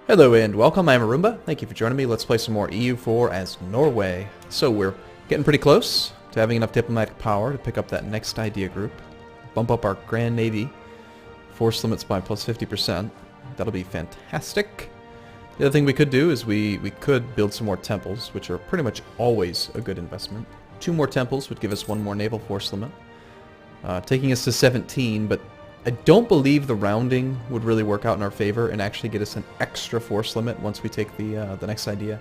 Hello and welcome, I'm Arumba. Thank you for joining me. Let's play some more EU4 as Norway. So we're getting pretty close to having enough diplomatic power to pick up that next idea group. Bump up our Grand Navy force limits by plus 50%. That'll be fantastic. The other thing we could do is we could build some more temples, which are pretty much always a good investment. 2 more temples would give us 1 more naval force limit, taking us to 17, but I don't believe the rounding would really work out in our favor and actually get us an extra force limit once we take the next idea.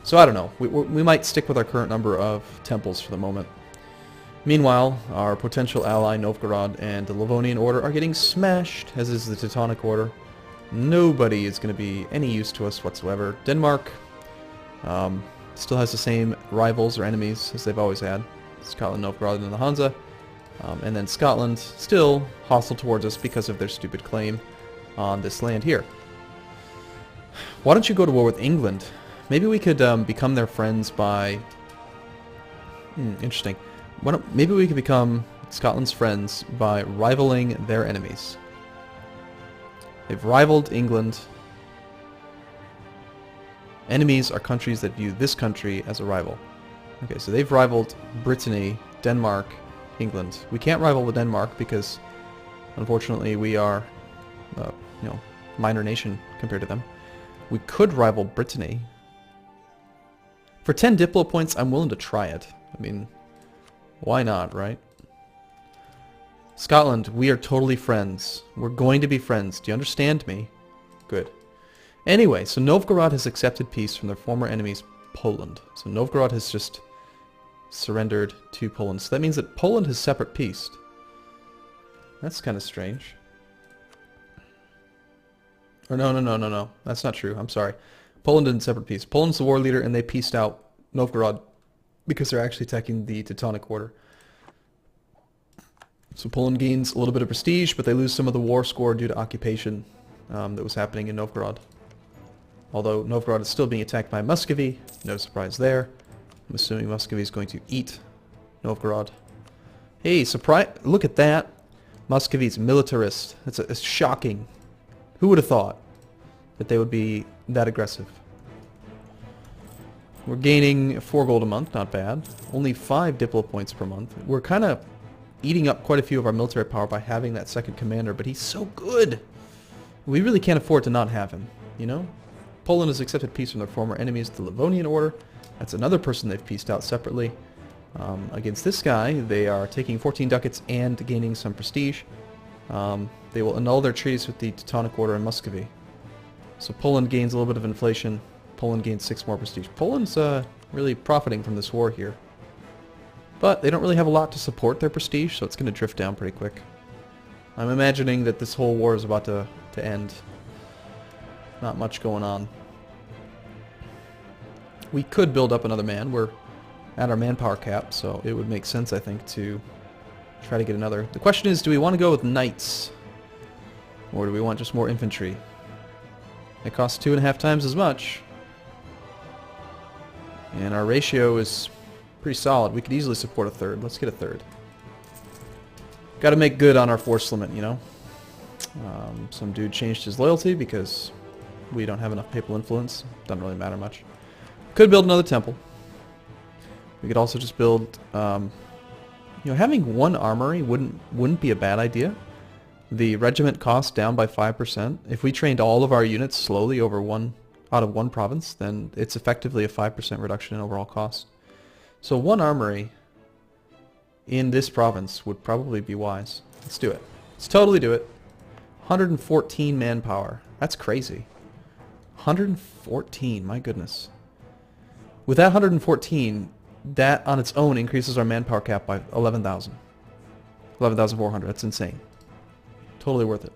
So I don't know. We might stick with our current number of temples for the moment. Meanwhile, our potential ally Novgorod and the Livonian Order are getting smashed, as is the Teutonic Order. Nobody is going to be any use to us whatsoever. Denmark still has the same rivals or enemies as they've always had. Scotland, Novgorod, and the Hansa. And then Scotland, still hostile towards us because of their stupid claim on this land here. Why don't you go to war with England? Maybe we could become their friends by... interesting. Maybe we could become Scotland's friends by rivaling their enemies. They've rivaled England. Enemies are countries that view this country as a rival. Okay, so they've rivaled Brittany, Denmark, England. We can't rival with Denmark because, unfortunately, we are, minor nation compared to them. We could rival Brittany. For 10 Diplo points, I'm willing to try it. I mean, why not, right? Scotland, we are totally friends. We're going to be friends. Do you understand me? Good. Anyway, so Novgorod has accepted peace from their former enemies, Poland. So Novgorod has just surrendered to Poland. So that means that Poland has separate peace. That's kind of strange. Or no. That's not true. I'm sorry. Poland didn't separate peace. Poland's the war leader and they peaced out Novgorod because they're actually attacking the Teutonic Order. So Poland gains a little bit of prestige, but they lose some of the war score due to occupation that was happening in Novgorod. Although Novgorod is still being attacked by Muscovy, no surprise there. I'm assuming Muscovy is going to eat Novgorod. Hey, surprise! Look at that! Muscovy's militarist. It's shocking. Who would have thought that they would be that aggressive? We're gaining 4 gold a month, not bad. Only 5 Diplo points per month. We're kind of eating up quite a few of our military power by having that second commander, but he's so good! We really can't afford to not have him, you know? Poland has accepted peace from their former enemies, the Livonian Order. That's another person they've pieced out separately. Against this guy, they are taking 14 ducats and gaining some prestige. They will annul their treaties with the Teutonic Order and Muscovy. So Poland gains a little bit of inflation. Poland gains 6 more prestige. Poland's really profiting from this war here. But they don't really have a lot to support their prestige, so it's going to drift down pretty quick. I'm imagining that this whole war is about to end. Not much going on. We could build up another man. We're at our manpower cap, so it would make sense, I think, to try to get another. The question is, do we want to go with knights? Or do we want just more infantry? It costs 2.5 times as much. And our ratio is pretty solid. We could easily support a third. Let's get a third. Got to make good on our force limit, you know? Some dude changed his loyalty because we don't have enough papal influence. Doesn't really matter much. Could build another temple. We could also just build, having 1 armory wouldn't be a bad idea. The regiment cost down by 5%. If we trained all of our units slowly out of one province, then it's effectively a 5% reduction in overall cost. So 1 armory in this province would probably be wise. Let's do it. Let's totally do it. 114 manpower. That's crazy. 114, my goodness. With that 114, that on its own increases our manpower cap by 11,000. 11,400, that's insane. Totally worth it.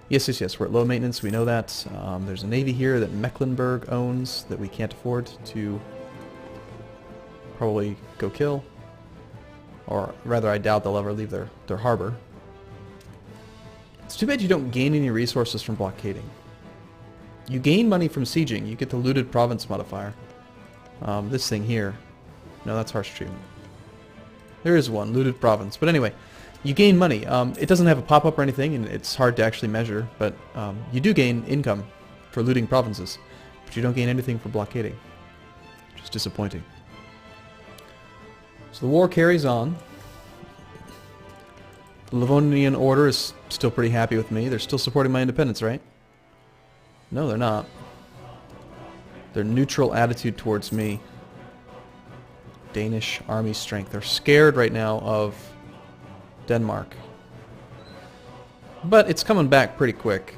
Yes, we're at low maintenance, we know that. There's a navy here that Mecklenburg owns that we can't afford to probably go kill. Or rather, I doubt they'll ever leave their harbor. It's too bad you don't gain any resources from blockading. You gain money from sieging. You get the looted province modifier. This thing here. No, that's harsh treatment. There is one, looted province. But anyway, You gain money. It doesn't have a pop-up or anything, and it's hard to actually measure, but you do gain income for looting provinces, but you don't gain anything for blockading, which is disappointing. So the war carries on. The Livonian Order is still pretty happy with me. They're still supporting my independence, right? No, they're not. Their neutral attitude towards me. Danish army strength. They're scared right now of Denmark. But it's coming back pretty quick.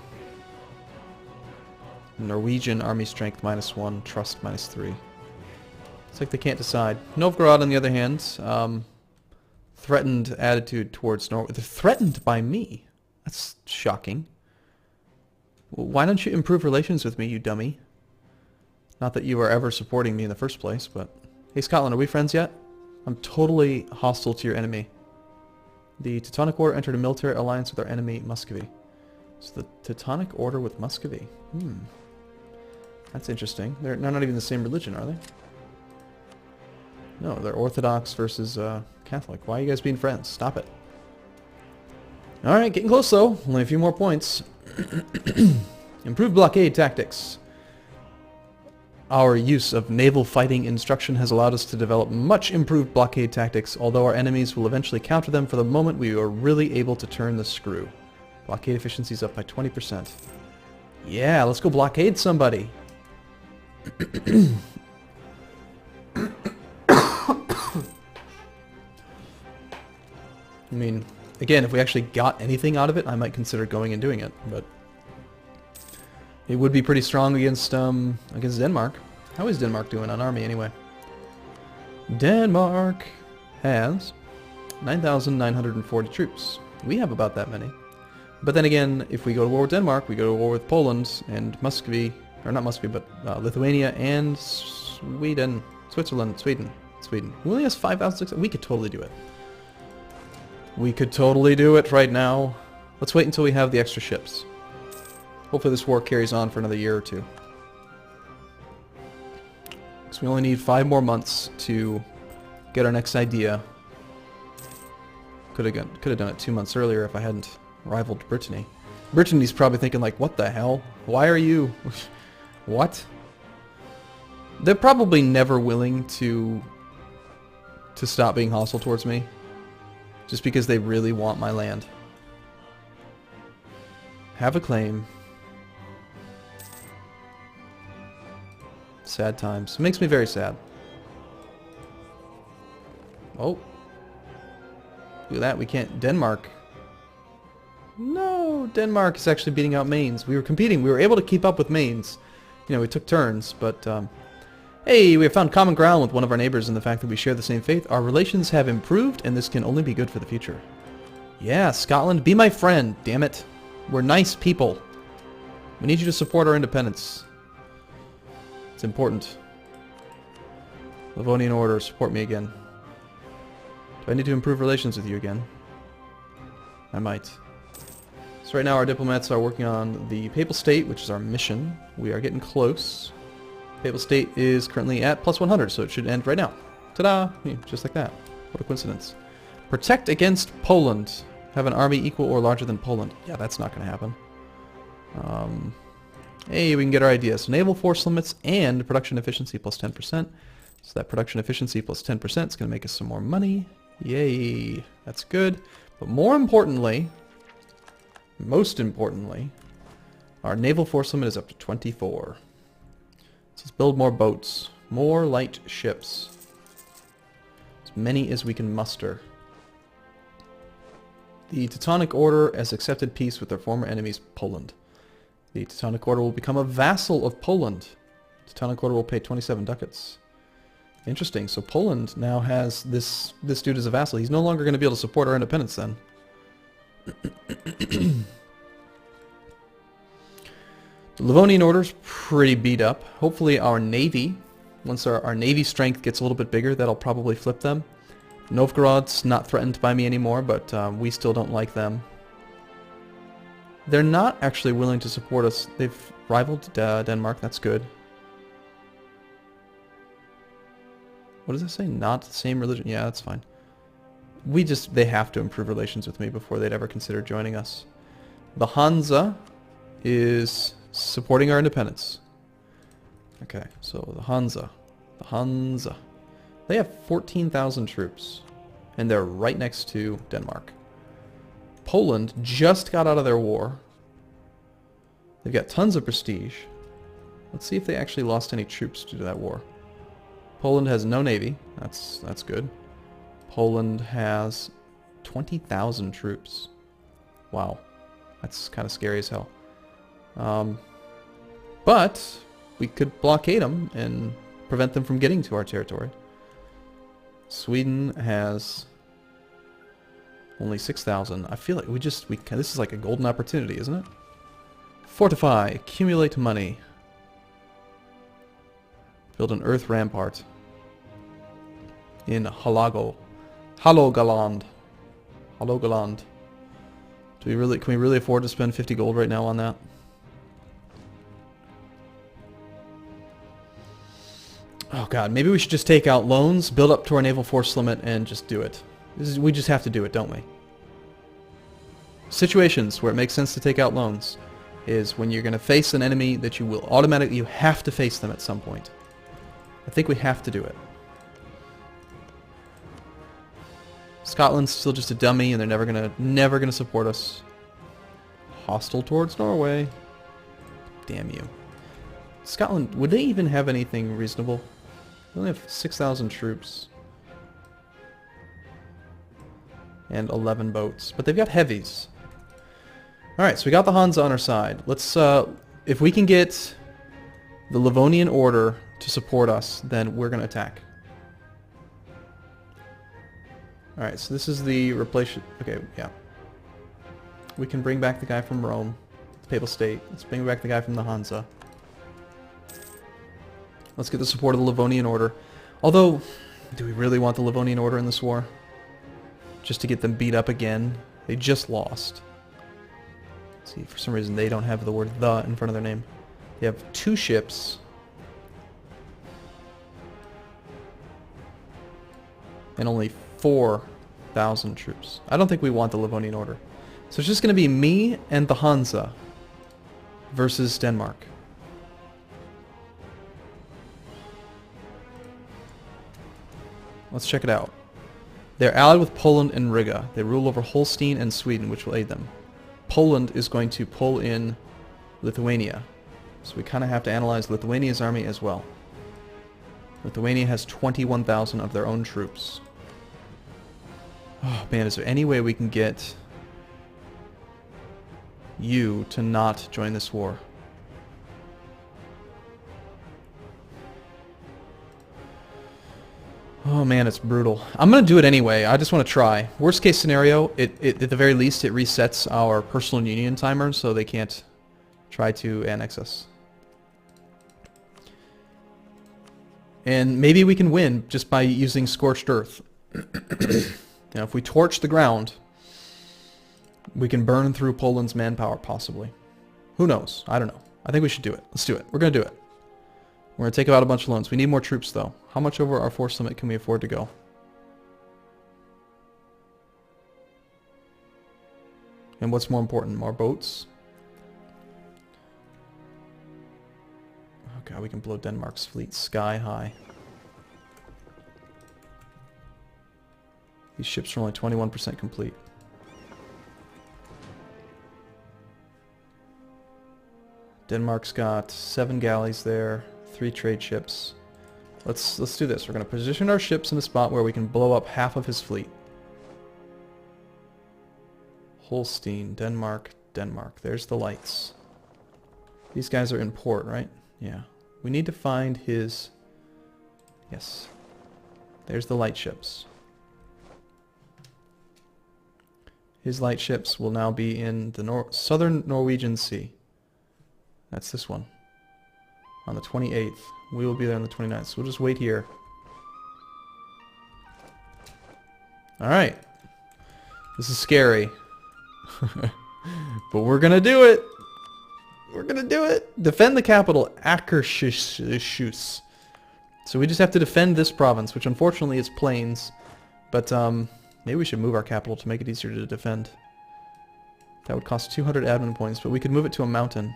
Norwegian army strength -1, trust -3. It's like they can't decide. Novgorod, on the other hand, threatened attitude towards Norway. They're threatened by me. That's shocking. Well, why don't you improve relations with me, you dummy? Not that you were ever supporting me in the first place, but... Hey, Scotland, are we friends yet? I'm totally hostile to your enemy. The Teutonic Order entered a military alliance with our enemy, Muscovy. So the Teutonic Order with Muscovy. That's interesting. They're not even the same religion, are they? No, they're Orthodox versus Catholic. Why are you guys being friends? Stop it. Alright, getting close though. Only a few more points. Improved blockade tactics. Our use of naval fighting instruction has allowed us to develop much improved blockade tactics, although our enemies will eventually counter them. For the moment, we are really able to turn the screw. Blockade efficiency is up by 20%. Yeah, let's go blockade somebody. I mean, again, if we actually got anything out of it, I might consider going and doing it, but it would be pretty strong against Denmark. How is Denmark doing on army anyway? Denmark has 9,940 troops. We have about that many. But then again, if we go to war with Denmark, we go to war with Poland and Muscovy, or not Muscovy, but Lithuania and Sweden. Sweden. Who only has 5,600? We could totally do it. We could totally do it right now. Let's wait until we have the extra ships. Hopefully this war carries on for another year or two. Because we only need 5 more months to get our next idea. Could have done it 2 months earlier if I hadn't rivaled Brittany. Brittany's probably thinking like, what the hell? Why are you... What? They're probably never willing to stop being hostile towards me. Just because they really want my land. Have a claim. Sad times. It makes me very sad. Oh. Look at that. We can't... Denmark. No! Denmark is actually beating out Mainz. We were competing. We were able to keep up with Mainz. You know, we took turns, but... hey, we have found common ground with one of our neighbors in the fact that we share the same faith. Our relations have improved, and this can only be good for the future. Yeah, Scotland, be my friend, damn it. We're nice people. We need you to support our independence. It's important. Livonian Order, support me again. Do I need to improve relations with you again? I might. So right now our diplomats are working on the Papal State, which is our mission. We are getting close. Papal State is currently at +100, so it should end right now. Ta-da! Yeah, just like that. What a coincidence. Protect against Poland. Have an army equal or larger than Poland. Yeah, that's not going to happen. Hey, we can get our idea. So naval force limits and production efficiency +10%. So that production efficiency +10% is going to make us some more money. Yay! That's good. But more importantly, most importantly, our naval force limit is up to 24. So let's build more boats. More light ships. As many as we can muster. The Teutonic Order has accepted peace with their former enemies, Poland. The Teutonic Order will become a vassal of Poland. The Teutonic Order will pay 27 ducats. Interesting. So Poland now has this dude as a vassal. He's no longer going to be able to support our independence then. The Livonian Order's pretty beat up. Hopefully our navy, once our navy strength gets a little bit bigger, that'll probably flip them. Novgorod's not threatened by me anymore, but we still don't like them. They're not actually willing to support us. They've rivaled Denmark. That's good. What does it say? Not the same religion. Yeah, that's fine. They have to improve relations with me before they'd ever consider joining us. The Hansa is supporting our independence. Okay, so the Hansa. They have 14,000 troops, and they're right next to Denmark. Poland just got out of their war. They've got tons of prestige. Let's see if they actually lost any troops due to that war. Poland has no navy. That's good. Poland has 20,000 troops. Wow. That's kind of scary as hell. But we could blockade them and prevent them from getting to our territory. Sweden has only 6,000. I feel like this is like a golden opportunity, isn't it? Fortify, accumulate money. Build an earth rampart in Halogaland. Can we really afford to spend 50 gold right now on that? Oh god, maybe we should just take out loans, build up to our naval force limit, and just do it. We just have to do it, don't we? Situations where it makes sense to take out loans is when you're going to face an enemy that you have to face them at some point. I think we have to do it. Scotland's still just a dummy, and they're never gonna support us. Hostile towards Norway. Damn you. Scotland, would they even have anything reasonable? They only have 6,000 troops. And 11 boats. But they've got heavies. Alright, so we got the Hansa on our side. Let's, if we can get the Livonian Order to support us, then we're gonna attack. Alright, so this is the replacement. Okay, yeah. We can bring back the guy from Rome, the Papal State. Let's bring back the guy from the Hansa. Let's get the support of the Livonian Order. Although, do we really want the Livonian Order in this war? Just to get them beat up again? They just lost. Let's see, for some reason they don't have the word "the" in front of their name. They have 2 ships. And only 4,000 troops. I don't think we want the Livonian Order. So it's just going to be me and the Hansa versus Denmark. Let's check it out. They're allied with Poland and Riga. They rule over Holstein and Sweden, which will aid them. Poland is going to pull in Lithuania. So we kind of have to analyze Lithuania's army as well. Lithuania has 21,000 of their own troops. Oh man, is there any way we can get you to not join this war? Oh man, it's brutal. I'm gonna do it anyway. I just want to try. Worst case scenario, at the very least it resets our personal union timer so they can't try to annex us. And maybe we can win just by using Scorched Earth. Now, if we torch the ground, we can burn through Poland's manpower, possibly. Who knows? I don't know. I think we should do it. Let's do it. We're going to do it. We're going to take out a bunch of loans. We need more troops, though. How much over our force limit can we afford to go? And what's more important? More boats? Oh god, we can blow Denmark's fleet sky high. These ships are only 21% complete. Denmark's got 7 galleys there, 3 trade ships. Let's do this. We're going to position our ships in a spot where we can blow up half of his fleet. Holstein, Denmark, Denmark. There's the lights. These guys are in port, right? Yeah. We need to find his... Yes. There's the light ships. His light ships will now be in the southern Norwegian Sea. That's this one. On the 28th. We will be there on the 29th, so we'll just wait here. Alright. This is scary. But we're gonna do it! We're gonna do it! Defend the capital, Akershus. So we just have to defend this province, which unfortunately is plains. But, yeah, Maybe we should move our capital to make it easier to defend. That would cost 200 admin points, but we could move it to a mountain.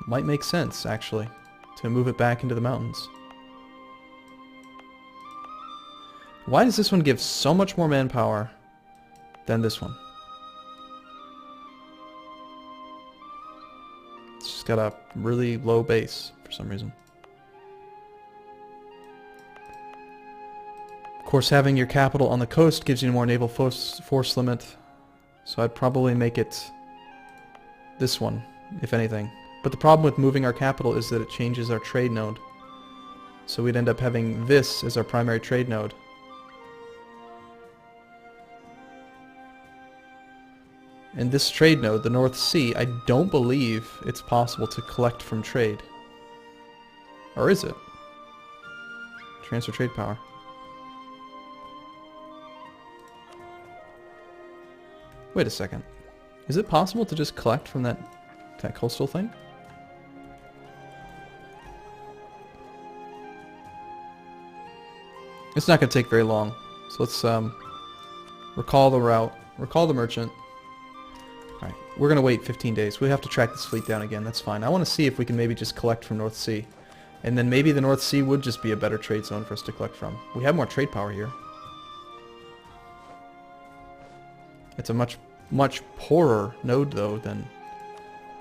Might make sense, actually, to move it back into the mountains. Why does this one give so much more manpower than this one? It's just got a really low base for some reason. Of course, having your capital on the coast gives you more naval force limit, so I'd probably make it this one, if anything. But the problem with moving our capital is that it changes our trade node. So we'd end up having this as our primary trade node. And this trade node, the North Sea, I don't believe it's possible to collect from trade. Or is it? Transfer trade power. Wait a second. Is it possible to just collect from that coastal thing? It's not going to take very long. So let's recall the route, recall the merchant. Alright, we're going to wait 15 days. We have to track this fleet down again. That's fine. I want to see if we can maybe just collect from North Sea. And then maybe the North Sea would just be a better trade zone for us to collect from. We have more trade power here. It's a much poorer node, though, than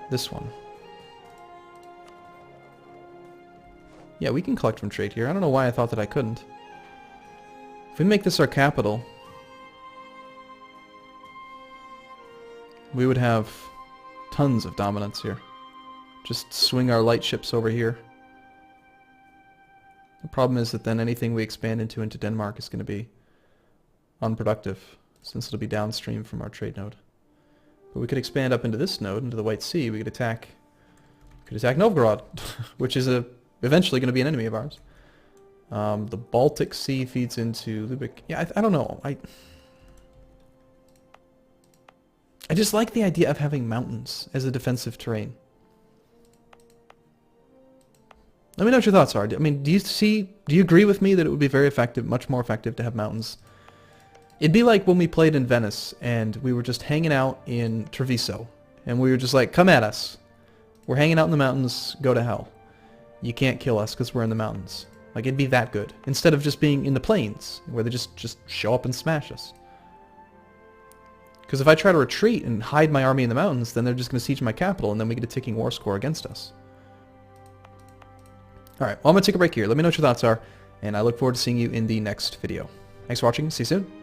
this one. Yeah, we can collect from trade here. I don't know why I thought that I couldn't. If we make this our capital, we would have tons of dominance here. Just swing our light ships over here. The problem is that then anything we expand into Denmark is going to be unproductive, since it'll be downstream from our trade node. But we could expand up into this node, into the White Sea. We could attack Novgorod, which is eventually going to be an enemy of ours. The Baltic Sea feeds into Lübeck. Yeah, I don't know. I just like the idea of having mountains as a defensive terrain. Let me know what your thoughts are. I mean, do you agree with me that it would be very effective, much more effective to have mountains? It'd be like when we played in Venice and we were just hanging out in Treviso and we were just like, come at us. We're hanging out in the mountains, go to hell. You can't kill us because we're in the mountains. Like, it'd be that good. Instead of just being in the plains, where they just show up and smash us. Because if I try to retreat and hide my army in the mountains, then they're just going to siege my capital, and then we get a ticking war score against us. Alright, well, I'm going to take a break here. Let me know what your thoughts are, and I look forward to seeing you in the next video. Thanks for watching. See you soon.